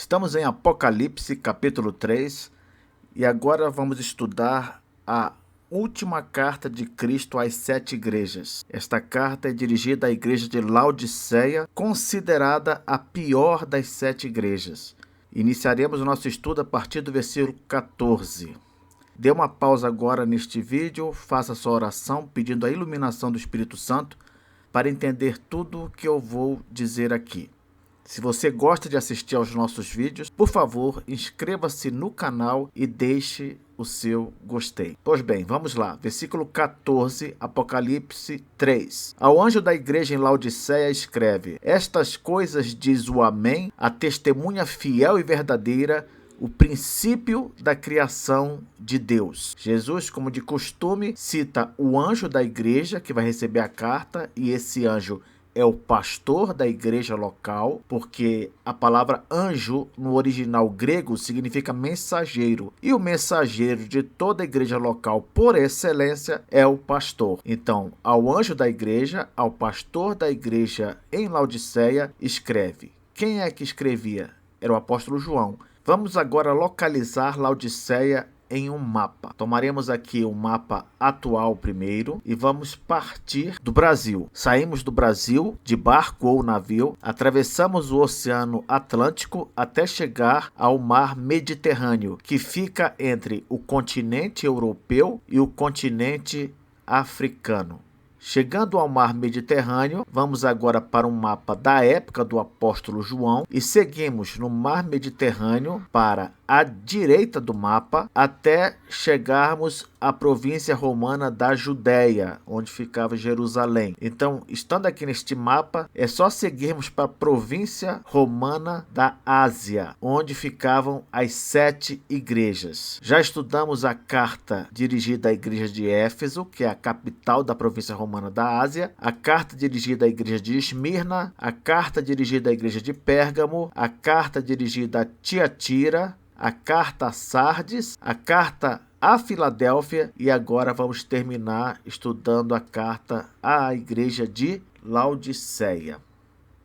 Estamos em Apocalipse, capítulo 3, e agora vamos estudar a última carta de Cristo às 7 igrejas. Esta carta é dirigida à igreja de Laodiceia, considerada a pior das 7 igrejas. Iniciaremos o nosso estudo a partir do versículo 14. Dê uma pausa agora neste vídeo, faça sua oração pedindo a iluminação do Espírito Santo para entender tudo o que eu vou dizer aqui. Se você gosta de assistir aos nossos vídeos, por favor, inscreva-se no canal e deixe o seu gostei. Pois bem, vamos lá. Versículo 14, Apocalipse 3. Ao anjo da igreja em Laodiceia escreve: Estas coisas diz o Amém, a testemunha fiel e verdadeira, o princípio da criação de Deus. Jesus, como de costume, cita o anjo da igreja que vai receber a carta, e esse anjo é o pastor da igreja local, porque a palavra anjo no original grego significa mensageiro, e o mensageiro de toda a igreja local por excelência é o pastor. Então, ao anjo da igreja, ao pastor da igreja em Laodiceia, escreve. Quem é que escrevia? Era o apóstolo João. Vamos agora localizar Laodiceia em um mapa. Tomaremos aqui o mapa atual primeiro e vamos partir do Brasil. Saímos do Brasil de barco ou navio, atravessamos o Oceano Atlântico até chegar ao Mar Mediterrâneo, que fica entre o continente europeu e o continente africano. Chegando ao Mar Mediterrâneo, vamos agora para um mapa da época do apóstolo João e seguimos no Mar Mediterrâneo para a direita do mapa até chegarmos à província romana da Judéia, onde ficava Jerusalém. Então, estando aqui neste mapa, é só seguirmos para a província romana da Ásia, onde ficavam as 7 igrejas. Já estudamos a carta dirigida à igreja de Éfeso, que é a capital da província romana da Ásia, a carta dirigida à igreja de Esmirna, a carta dirigida à igreja de Pérgamo, a carta dirigida a Tiatira, a carta a Sardes, a carta a Filadélfia e agora vamos terminar estudando a carta à igreja de Laodiceia.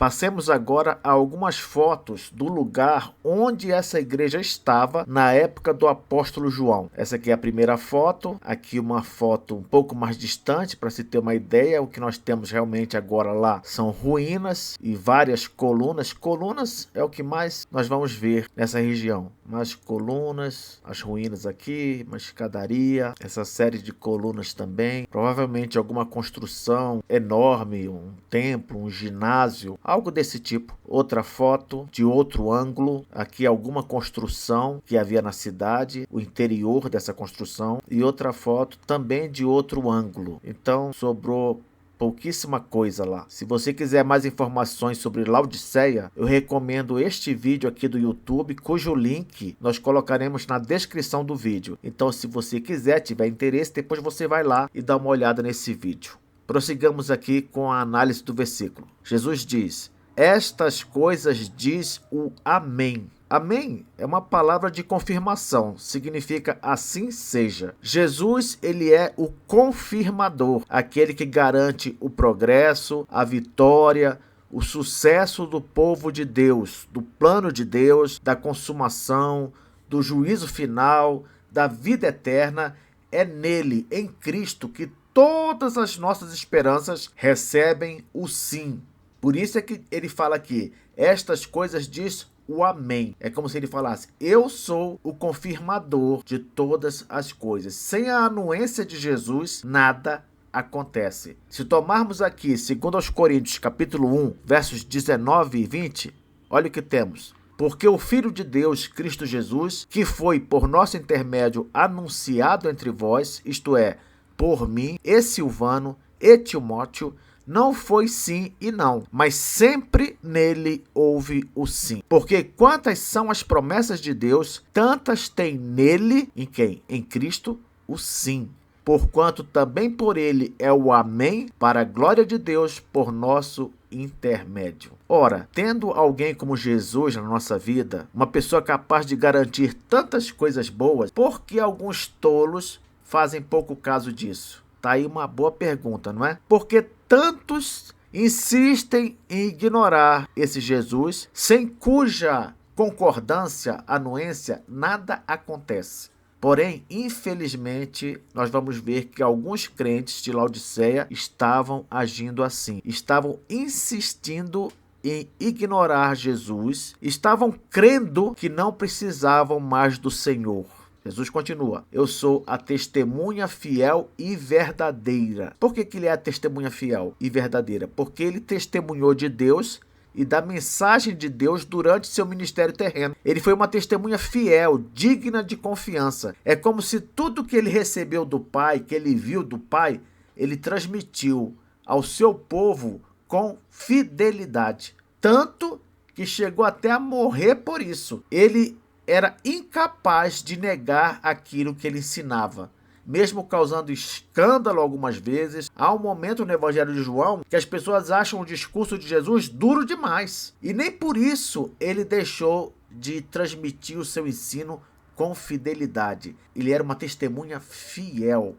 Passemos agora a algumas fotos do lugar onde essa igreja estava na época do apóstolo João. Essa aqui é a primeira foto, aqui uma foto um pouco mais distante para se ter uma ideia. O que nós temos realmente agora lá são ruínas e várias colunas. Colunas é o que mais nós vamos ver nessa região. Mais colunas, as ruínas aqui, uma escadaria, essa série de colunas também. Provavelmente alguma construção enorme, um templo, um ginásio, algo desse tipo. Outra foto de outro ângulo, aqui alguma construção que havia na cidade, o interior dessa construção, e outra foto também de outro ângulo. Então sobrou pouquíssima coisa lá. Se você quiser mais informações sobre Laodiceia, eu recomendo este vídeo aqui do YouTube, cujo link nós colocaremos na descrição do vídeo. Então, se você quiser, tiver interesse, depois você vai lá e dá uma olhada nesse vídeo. Prossigamos aqui com a análise do versículo. Jesus diz: Estas coisas diz o Amém. Amém é uma palavra de confirmação, significa assim seja. Jesus, ele é o confirmador, aquele que garante o progresso, a vitória, o sucesso do povo de Deus, do plano de Deus, da consumação, do juízo final, da vida eterna. É nele, em Cristo, que todas as nossas esperanças recebem o sim. Por isso é que ele fala aqui, estas coisas diz o Amém. É como se ele falasse, eu sou o confirmador de todas as coisas. Sem a anuência de Jesus, nada acontece. Se tomarmos aqui, 2 Coríntios capítulo 1, versos 19 e 20, olha o que temos. Porque o Filho de Deus, Cristo Jesus, que foi por nosso intermédio anunciado entre vós, isto é, por mim, e Silvano, e Timóteo, não foi sim e não, mas sempre nele houve o sim. Porque quantas são as promessas de Deus, tantas tem nele, em quem? Em Cristo, o sim. Porquanto também por ele é o Amém, para a glória de Deus, por nosso intermédio. Ora, tendo alguém como Jesus na nossa vida, uma pessoa capaz de garantir tantas coisas boas, por que alguns tolos fazem pouco caso disso? Tá aí uma boa pergunta, não é? Porque tantos insistem em ignorar esse Jesus, sem cuja concordância, anuência, nada acontece. Porém, infelizmente, nós vamos ver que alguns crentes de Laodiceia estavam agindo assim. Estavam insistindo em ignorar Jesus, estavam crendo que não precisavam mais do Senhor. Jesus continua: eu sou a testemunha fiel e verdadeira. Por que ele é a testemunha fiel e verdadeira? Porque ele testemunhou de Deus e da mensagem de Deus durante seu ministério terreno. Ele foi uma testemunha fiel, digna de confiança. É como se tudo que ele recebeu do Pai, que ele viu do Pai, ele transmitiu ao seu povo com fidelidade. Tanto que chegou até a morrer por isso. Ele era incapaz de negar aquilo que ele ensinava, mesmo causando escândalo algumas vezes. Há um momento no Evangelho de João que as pessoas acham o discurso de Jesus duro demais. E nem por isso ele deixou de transmitir o seu ensino com fidelidade. Ele era uma testemunha fiel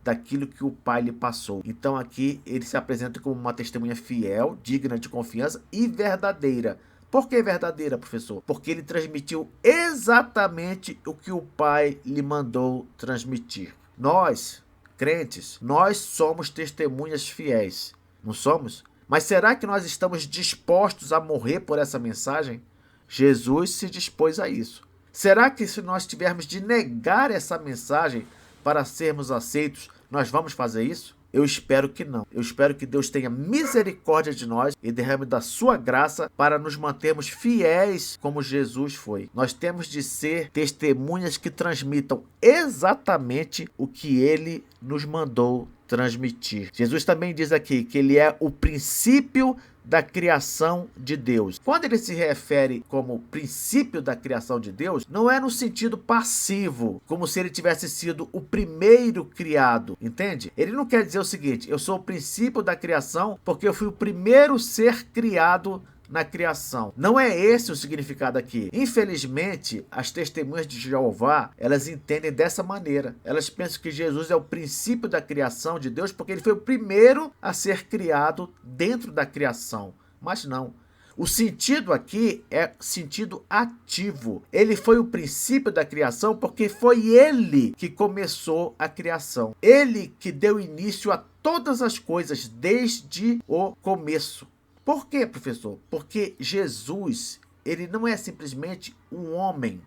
daquilo que o Pai lhe passou. Então aqui ele se apresenta como uma testemunha fiel, digna de confiança e verdadeira. Por que verdadeira, professor? Porque ele transmitiu exatamente o que o Pai lhe mandou transmitir. Nós, crentes, nós somos testemunhas fiéis, não somos? Mas será que nós estamos dispostos a morrer por essa mensagem? Jesus se dispôs a isso. Será que se nós tivermos de negar essa mensagem para sermos aceitos, nós vamos fazer isso? Eu espero que não. Eu espero que Deus tenha misericórdia de nós e derrame da sua graça para nos mantermos fiéis como Jesus foi. Nós temos de ser testemunhas que transmitam exatamente o que ele nos mandou transmitir. Jesus também diz aqui que ele é o princípio da criação de Deus. Quando ele se refere como princípio da criação de Deus, não é no sentido passivo, como se ele tivesse sido o primeiro criado, entende? Ele não quer dizer o seguinte: eu sou o princípio da criação porque eu fui o primeiro ser criado na criação. Não é esse o significado aqui. Infelizmente, as testemunhas de Jeová, elas entendem dessa maneira. Elas pensam que Jesus é o princípio da criação de Deus porque ele foi o primeiro a ser criado dentro da criação. Mas não. O sentido aqui é sentido ativo. Ele foi o princípio da criação porque foi ele que começou a criação. Ele que deu início a todas as coisas desde o começo. Por quê, professor? Porque Jesus, ele não é simplesmente um homem,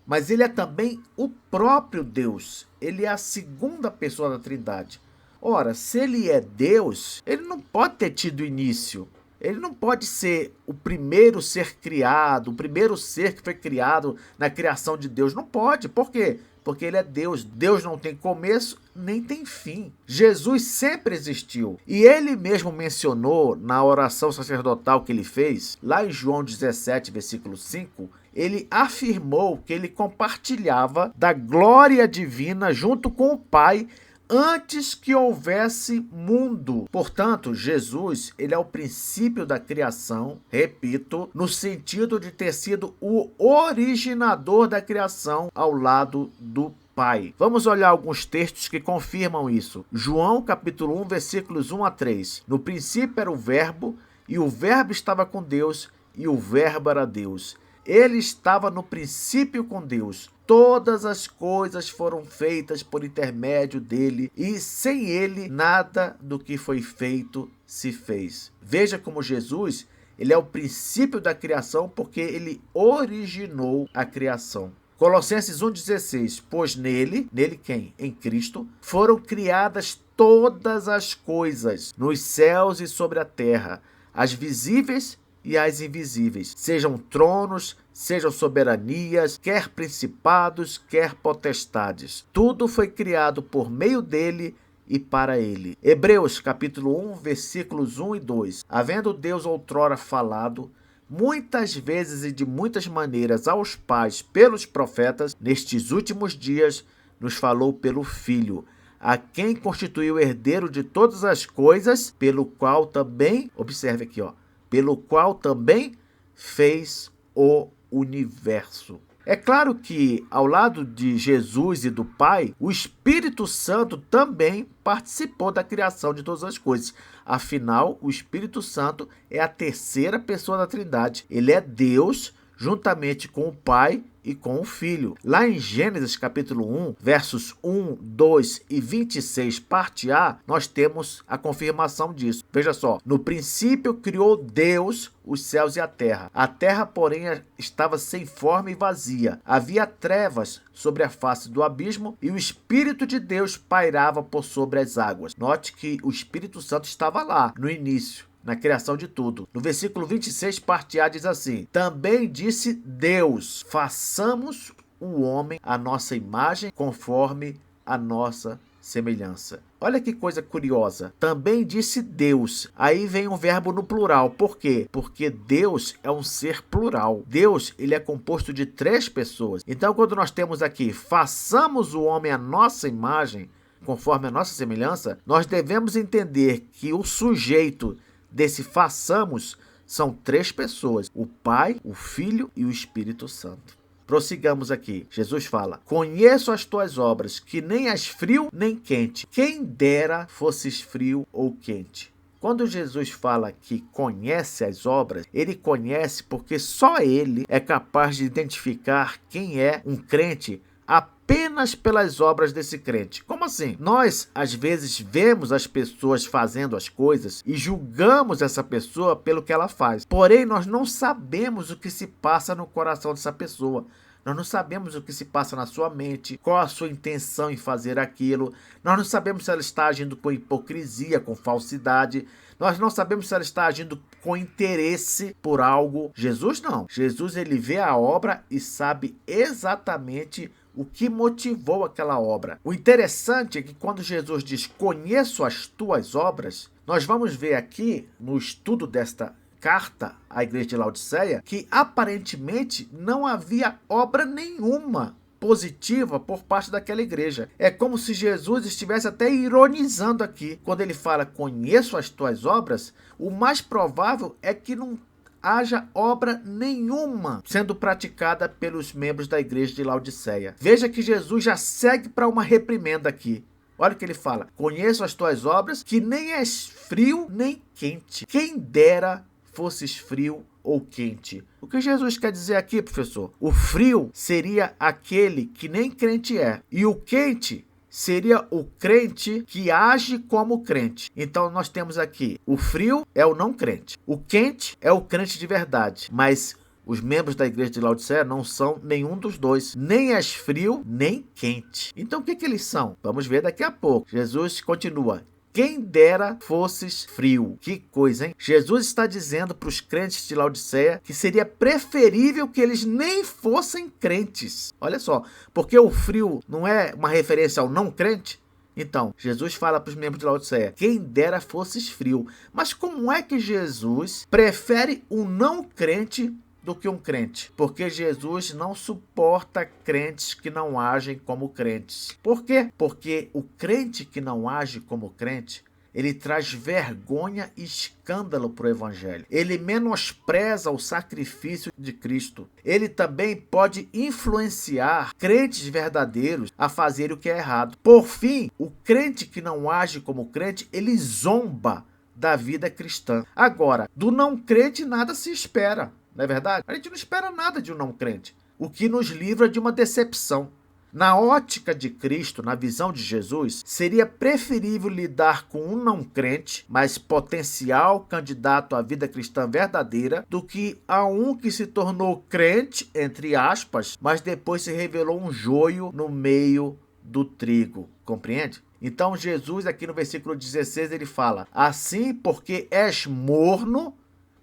mas ele é também o próprio Deus. Ele é a segunda pessoa da Trindade. Ora, se ele é Deus, ele não pode ter tido início. Ele não pode ser o primeiro ser criado, o primeiro ser que foi criado na criação de Deus. Não pode. Por quê? Porque ele é Deus. Deus não tem começo nem tem fim. Jesus sempre existiu. E ele mesmo mencionou na oração sacerdotal que ele fez, lá em João 17, versículo 5, ele afirmou que ele compartilhava da glória divina junto com o Pai antes que houvesse mundo. Portanto, Jesus, ele é o princípio da criação, repito, no sentido de ter sido o originador da criação ao lado do Pai. Vamos olhar alguns textos que confirmam isso. João, capítulo 1, versículos 1 a 3. No princípio era o Verbo, e o Verbo estava com Deus, e o Verbo era Deus. Ele estava no princípio com Deus. Todas as coisas foram feitas por intermédio dele, e sem ele nada do que foi feito se fez. Veja como Jesus, ele é o princípio da criação porque ele originou a criação. Colossenses 1,16, pois nele quem? Em Cristo, foram criadas todas as coisas, nos céus e sobre a terra, as visíveis e as invisíveis, sejam tronos, sejam soberanias, quer principados, quer potestades. Tudo foi criado por meio dele e para ele. Hebreus capítulo 1, versículos 1 e 2. Havendo Deus outrora falado muitas vezes e de muitas maneiras aos pais pelos profetas, nestes últimos dias nos falou pelo Filho, a quem constituiu herdeiro de todas as coisas, pelo qual também, observe aqui, pelo qual também fez o universo. É claro que, ao lado de Jesus e do Pai, o Espírito Santo também participou da criação de todas as coisas. Afinal, o Espírito Santo é a terceira pessoa da Trindade. Ele é Deus juntamente com o Pai e com o Filho. Lá em Gênesis capítulo 1, versos 1, 2 e 26, parte A, nós temos a confirmação disso. Veja só, no princípio criou Deus os céus e a terra. A terra, porém, estava sem forma e vazia. Havia trevas sobre a face do abismo e o Espírito de Deus pairava por sobre as águas. Note que o Espírito Santo estava lá, no início, na criação de tudo. No versículo 26, parte A, diz assim: também disse Deus, façamos o homem à nossa imagem, conforme a nossa semelhança. Olha que coisa curiosa. Também disse Deus. Aí vem um verbo no plural. Por quê? Porque Deus é um ser plural. Deus, ele é composto de 3 pessoas. Então, quando nós temos aqui, façamos o homem à nossa imagem, conforme a nossa semelhança, nós devemos entender que o sujeito desse façamos são 3 pessoas: o Pai, o Filho e o Espírito Santo. Prossigamos aqui. Jesus fala: conheço as tuas obras, que nem és frio nem quente. Quem dera fosses frio ou quente. Quando Jesus fala que conhece as obras, ele conhece porque só ele é capaz de identificar quem é um crente apenas pelas obras desse crente. Como assim? Nós, às vezes, vemos as pessoas fazendo as coisas e julgamos essa pessoa pelo que ela faz. Porém, nós não sabemos o que se passa no coração dessa pessoa. Nós não sabemos o que se passa na sua mente, qual a sua intenção em fazer aquilo. Nós não sabemos se ela está agindo com hipocrisia, com falsidade. Nós não sabemos se ela está agindo com interesse por algo. Jesus não. Jesus, ele vê a obra e sabe exatamente o que motivou aquela obra. O interessante é que quando Jesus diz conheço as tuas obras, nós vamos ver aqui no estudo desta carta à igreja de Laodiceia que aparentemente não havia obra nenhuma positiva por parte daquela igreja. É como se Jesus estivesse até ironizando aqui. Quando ele fala conheço as tuas obras, o mais provável é que não haja obra nenhuma sendo praticada pelos membros da igreja de Laodiceia. Veja que Jesus já segue para uma reprimenda aqui. Olha o que ele fala: conheço as tuas obras, que nem és frio nem quente. Quem dera fosses frio ou quente. O que Jesus quer dizer aqui, professor? O frio seria aquele que nem crente é, e o quente seria o crente que age como crente. Então nós temos aqui: o frio é o não crente, o quente é o crente de verdade. Mas os membros da igreja de Laodiceia não são nenhum dos dois. Nem és frio, nem quente. Então o que eles são? Vamos ver daqui a pouco. Jesus continua: quem dera fosses frio. Que coisa, hein? Jesus está dizendo para os crentes de Laodiceia que seria preferível que eles nem fossem crentes. Olha só, porque o frio não é uma referência ao não crente? Então, Jesus fala para os membros de Laodiceia: quem dera fosses frio. Mas como é que Jesus prefere um não crente do que um crente? Porque Jesus não suporta crentes que não agem como crentes. Por quê? Porque o crente que não age como crente, ele traz vergonha e escândalo para o evangelho. Ele menospreza o sacrifício de Cristo. Ele também pode influenciar crentes verdadeiros a fazer o que é errado. Por fim, o crente que não age como crente, ele zomba da vida cristã. Agora, do não crente nada se espera. Não é verdade? A gente não espera nada de um não crente, o que nos livra de uma decepção. Na ótica de Cristo, na visão de Jesus, seria preferível lidar com um não crente, mas potencial candidato à vida cristã verdadeira, do que a um que se tornou crente, entre aspas, mas depois se revelou um joio no meio do trigo. Compreende? Então Jesus, aqui no versículo 16, ele fala: assim, porque és morno.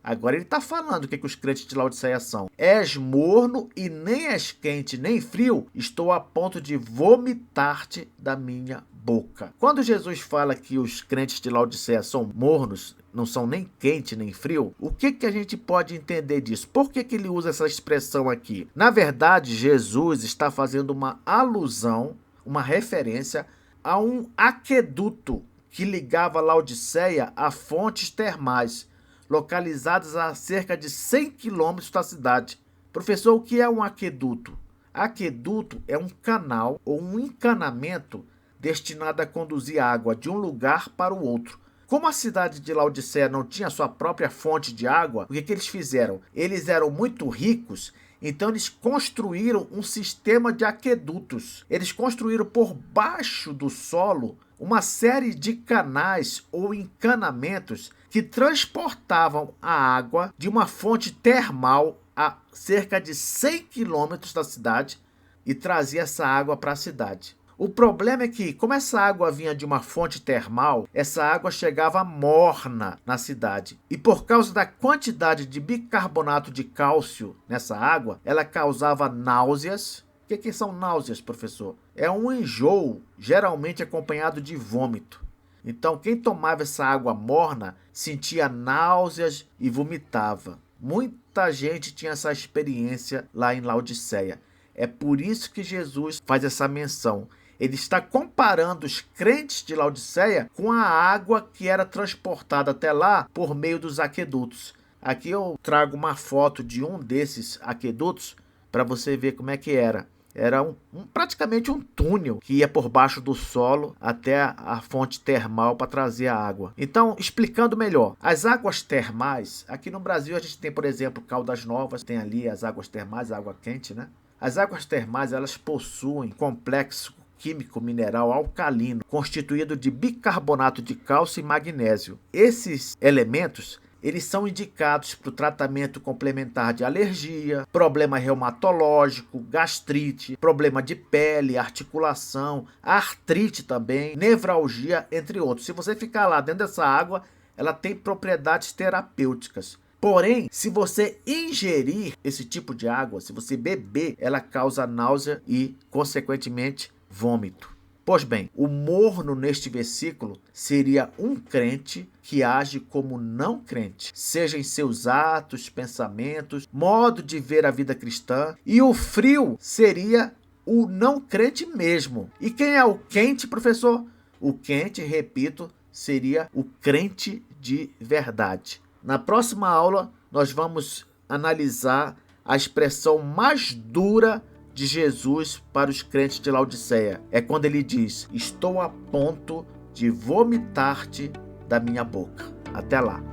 Agora ele está falando o que os crentes de Laodiceia são. És morno e nem és quente nem frio, estou a ponto de vomitar-te da minha boca. Quando Jesus fala que os crentes de Laodiceia são mornos, não são nem quente nem frio, o que a gente pode entender disso? Por que ele usa essa expressão aqui? Na verdade, Jesus está fazendo uma alusão, uma referência a um aqueduto que ligava Laodiceia a fontes termais, localizadas a cerca de 100 quilômetros da cidade. Professor, o que é um aqueduto? Aqueduto é um canal ou um encanamento destinado a conduzir água de um lugar para o outro. Como a cidade de Laodiceia não tinha sua própria fonte de água, o que eles fizeram? Eles eram muito ricos, então eles construíram um sistema de aquedutos. Eles construíram por baixo do solo uma série de canais ou encanamentos que transportavam a água de uma fonte termal a cerca de 100 quilômetros da cidade e trazia essa água para a cidade. O problema é que, como essa água vinha de uma fonte termal, essa água chegava morna na cidade. E por causa da quantidade de bicarbonato de cálcio nessa água, ela causava náuseas. O que são náuseas, professor? É um enjoo, geralmente acompanhado de vômito. Então, quem tomava essa água morna sentia náuseas e vomitava. Muita gente tinha essa experiência lá em Laodiceia. É por isso que Jesus faz essa menção. Ele está comparando os crentes de Laodiceia com a água que era transportada até lá por meio dos aquedutos. Aqui eu trago uma foto de um desses aquedutos para você ver como é que era. Era praticamente um túnel que ia por baixo do solo até a fonte termal para trazer a água. Então, explicando melhor, as águas termais, aqui no Brasil a gente tem, por exemplo, Caldas Novas, tem ali as águas termais, a água quente, né? As águas termais, elas possuem complexo químico mineral alcalino, constituído de bicarbonato de cálcio e magnésio. Esses elementos, eles são indicados para o tratamento complementar de alergia, problema reumatológico, gastrite, problema de pele, articulação, artrite também, nevralgia, entre outros. Se você ficar lá dentro dessa água, ela tem propriedades terapêuticas. Porém, se você ingerir esse tipo de água, se você beber, ela causa náusea e, consequentemente, vômito. Pois bem, o morno neste versículo seria um crente que age como não crente, seja em seus atos, pensamentos, modo de ver a vida cristã, e o frio seria o não crente mesmo. E quem é o quente, professor? O quente, repito, seria o crente de verdade. Na próxima aula, nós vamos analisar a expressão mais dura de Jesus para os crentes de Laodiceia. É quando ele diz: estou a ponto de vomitar-te da minha boca. Até lá.